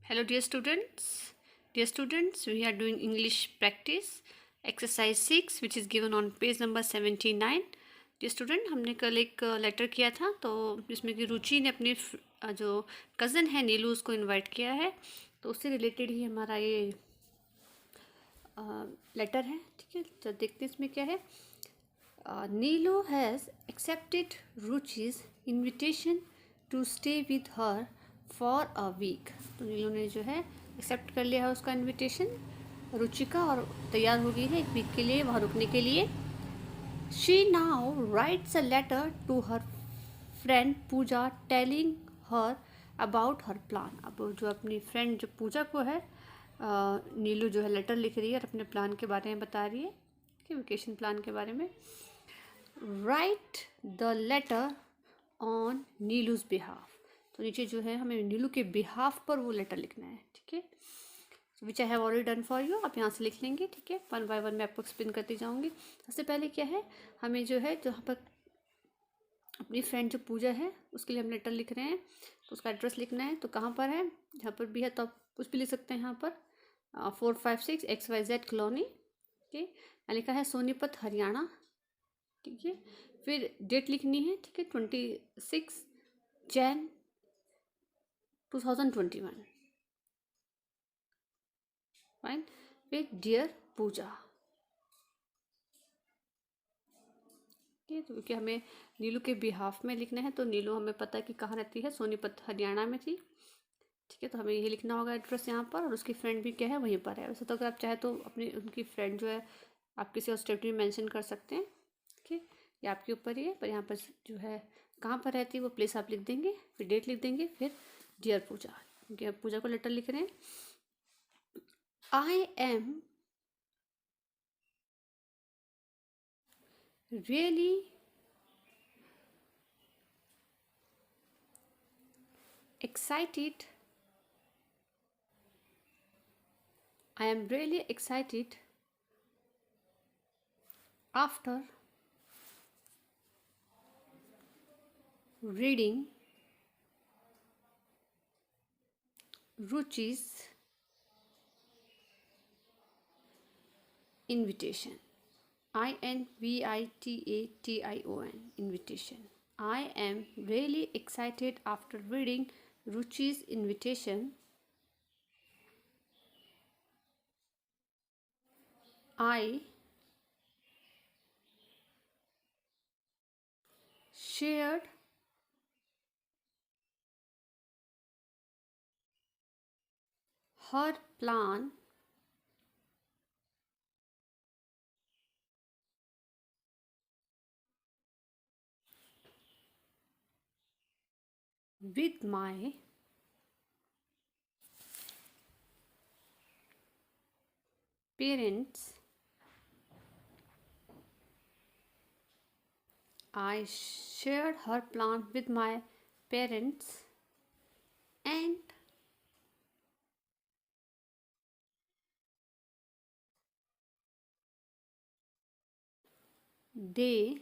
Hello dear students, we are doing English practice exercise 6 which is given on page number 79. Dear student, हमने कल एक letter किया था तो जिसमें कि रुचि ने अपनी जो कज़न है नीलू उसको इनवाइट किया है, तो उससे रिलेटेड ही हमारा ये लेटर है। ठीक है, तो देखते हैं इसमें क्या है। Neelu has accepted Ruchi's invitation to stay with her for a week. तो नीलू ने जो है एक्सेप्ट कर लिया है उसका इनविटेशन रुचि का और तैयार हो गई है एक वीक के लिए वहाँ रुकने के लिए। She now writes a letter to her friend Puja telling her about her plan. अब जो अपनी फ्रेंड जो पूजा को है नीलू जो है लेटर लिख रही है और अपने प्लान के बारे में बता रही है कि वेकेशन प्लान के बारे में। Write the letter on Neelu's behalf. तो नीचे जो है हमें नीलू के बिहाफ पर वो लेटर लिखना है। ठीक है, which I have already done for you. आप यहाँ से लिख लेंगे। ठीक है, 1 बाय 1 मैं आपको एक्सप्लेन करती जाऊँगी। सबसे पहले क्या है, हमें जो है जहाँ पर अपनी फ्रेंड जो पूजा है उसके लिए हम लेटर लिख रहे हैं तो उसका एड्रेस लिखना है। तो कहाँ पर है, जहाँ पर भी है तो आप कुछ भी लिख सकते हैं। यहाँ पर 456 XYZ कॉलोनी। ठीक है, यहाँ लिखा है सोनीपत हरियाणा। ठीक है, फिर डेट लिखनी है। ठीक है, 26 जैन 2021। फाइन, फिर डियर पूजा। ठीक है, तो क्योंकि हमें नीलू के बिहाफ में लिखना है तो नीलू हमें पता है कि कहाँ रहती है, सोनीपत हरियाणा में थी। ठीक है, तो हमें ये लिखना होगा एड्रेस यहाँ पर, और उसकी फ्रेंड भी क्या है वहीं पर है। वैसे तो अगर आप चाहे तो अपनी उनकी फ्रेंड जो है आप किसी और स्टेट में मेंशन कर सकते हैं। ठीक है, ये आपके ऊपर ही है, पर यहाँ पर जो है कहाँ पर रहती है वो प्लेस आप लिख देंगे, फिर डेट लिख देंगे, फिर डियर पूजा, क्योंकि आप पूजा को लेटर लिख रहे हैं। I am really excited. I am really excited after reading Ruchi's invitation. INVITATION, invitation. I am really excited after reading Ruchi's invitation. I shared her plan with my parents. I shared her plan with my parents and they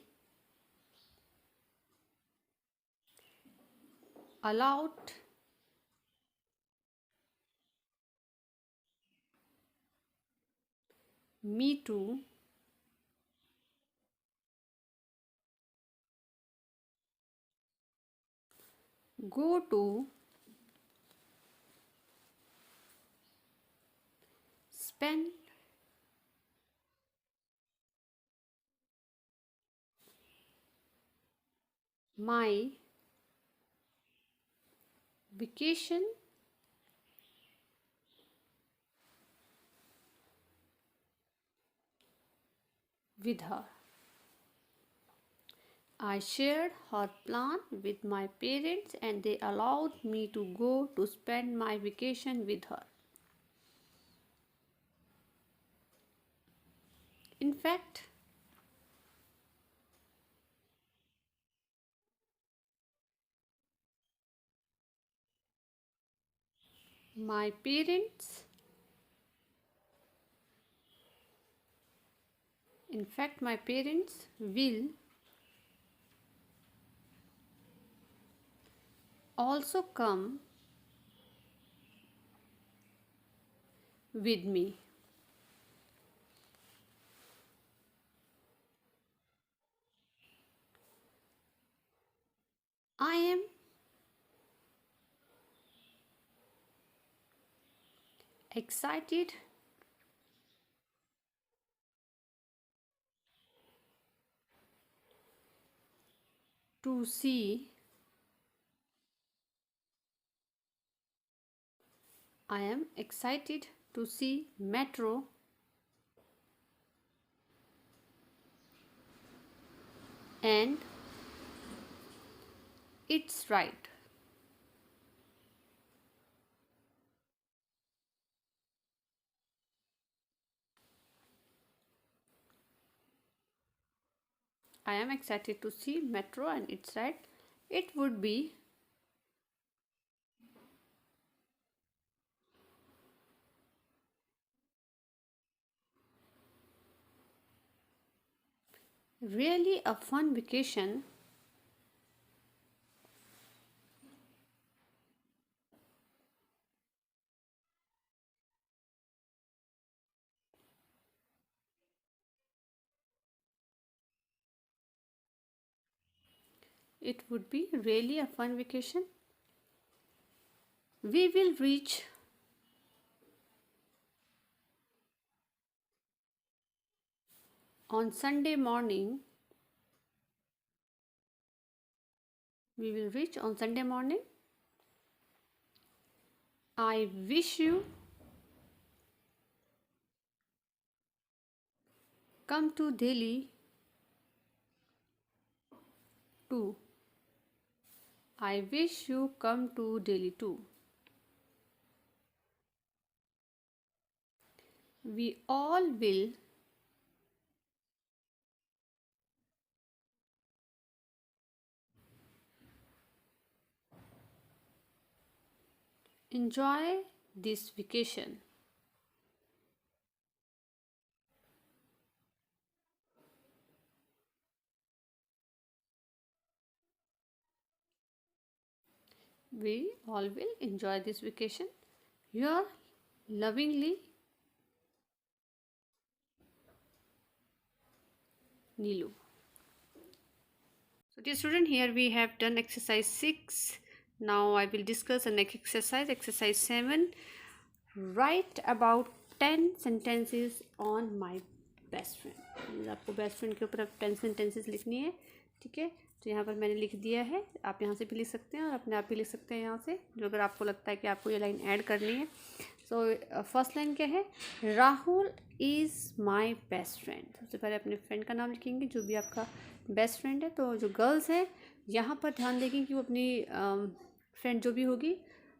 allowed me to go to spend my vacation with her. I shared her plan with my parents and they allowed me to go to spend my vacation with her. In fact, my parents will also come with me. I am excited to see I am excited to see metro and it's right. I am excited to see metro and it's right. It would be really a fun vacation It would be really a fun vacation. We will reach on Sunday morning. We will reach on Sunday morning. I wish you come to Delhi too. I wish you come to Delhi too. We all will enjoy this vacation. We all will enjoy this vacation. Your lovingly Nilu. So dear student, here we have done exercise 6. Now I will discuss the next exercise, exercise 7. Write about 10 sentences on my best friend. आपको best friend के ऊपर अब 10 sentences लिखनी है, ठीक है। तो यहाँ पर मैंने लिख दिया है, आप यहाँ से भी लिख सकते हैं और अपने आप भी लिख सकते हैं यहाँ से, जो अगर आपको लगता है कि आपको ये लाइन ऐड करनी है। सो फर्स्ट लाइन क्या है, Rahul is my best friend. सबसे पहले अपने फ्रेंड का नाम लिखेंगे, जो भी आपका बेस्ट फ्रेंड है। तो जो गर्ल्स है यहाँ पर ध्यान देंगे कि वो अपनी फ्रेंड जो भी होगी,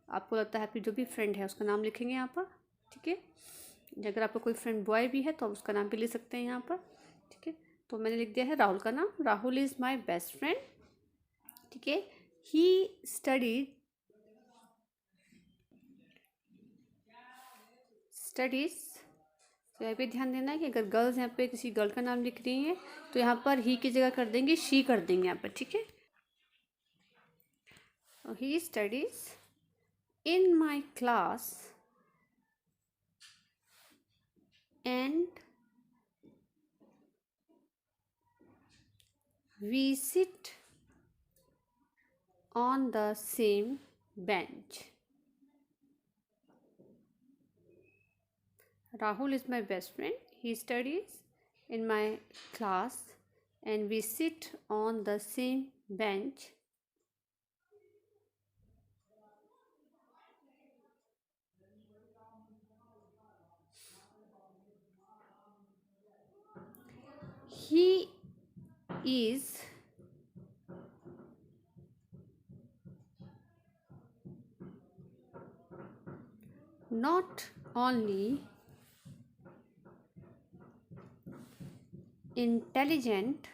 आपको लगता है आपकी जो भी फ्रेंड है उसका नाम लिखेंगे यहाँ पर, ठीक है। अगर आपका कोई फ्रेंड बॉय भी है तो उसका नाम भी लिख सकते हैं यहाँ पर, ठीक है। तो मैंने लिख दिया है राहुल का नाम, Rahul is my best friend, ठीक है। ही स्टडीज़ तो यहाँ पे ध्यान देना है कि अगर गर्ल्स यहाँ पे किसी गर्ल का नाम लिख रही हैं तो यहाँ पर ही की जगह कर देंगे शी कर देंगे यहाँ पर, ठीक है। He studies in my class and we sit on the same bench. Rahul is my best friend. He studies in my class and we sit on the same bench. He is not only intelligent,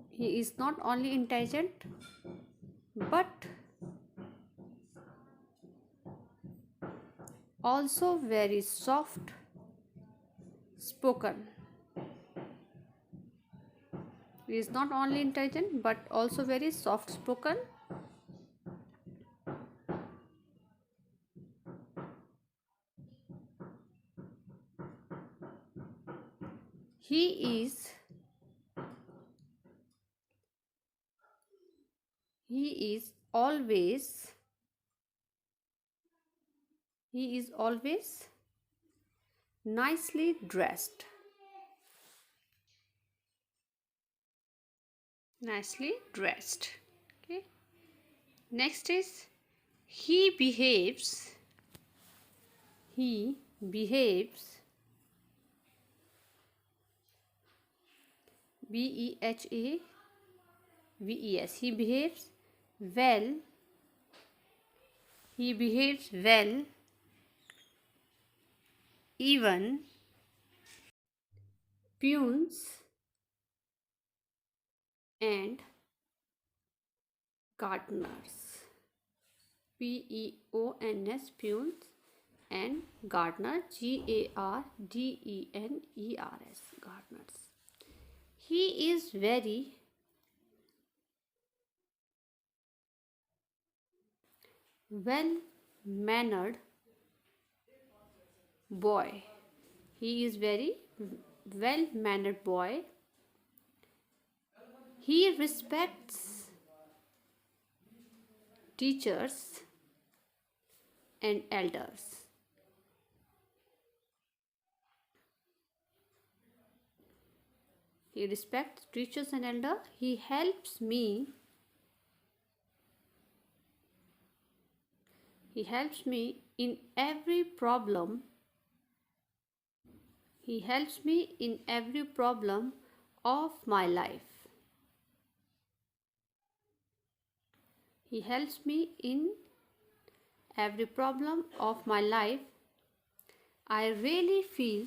he is not only intelligent but also very soft spoken. He is not only intelligent but also very soft spoken. He is always nicely dressed. Nicely dressed. Okay. Next is he behaves. He behaves. BEHAVES. He behaves well. He behaves well. Even peons and gardeners. PEONS, peons and gardener, GARDENERS, gardeners. He is very well mannered boy. He is very well mannered boy. He respects teachers and elders. He respects teachers and elders. He helps me. He helps me in every problem. He helps me in every problem of my life. He helps me in every problem of my life. I really feel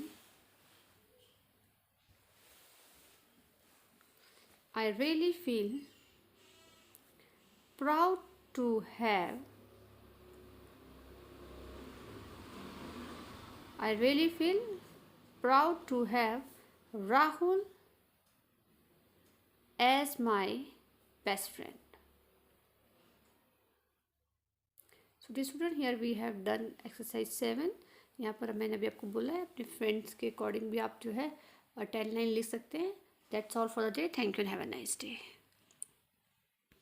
proud to have Rahul as my best friend. So dear student, here we have done exercise 7. यहाँ पर मैंने अभी आपको बोला है अपने friends के according भी आप जो है 10 लाइन लिख सकते हैं. That's all for the day. Thank you and have a nice day.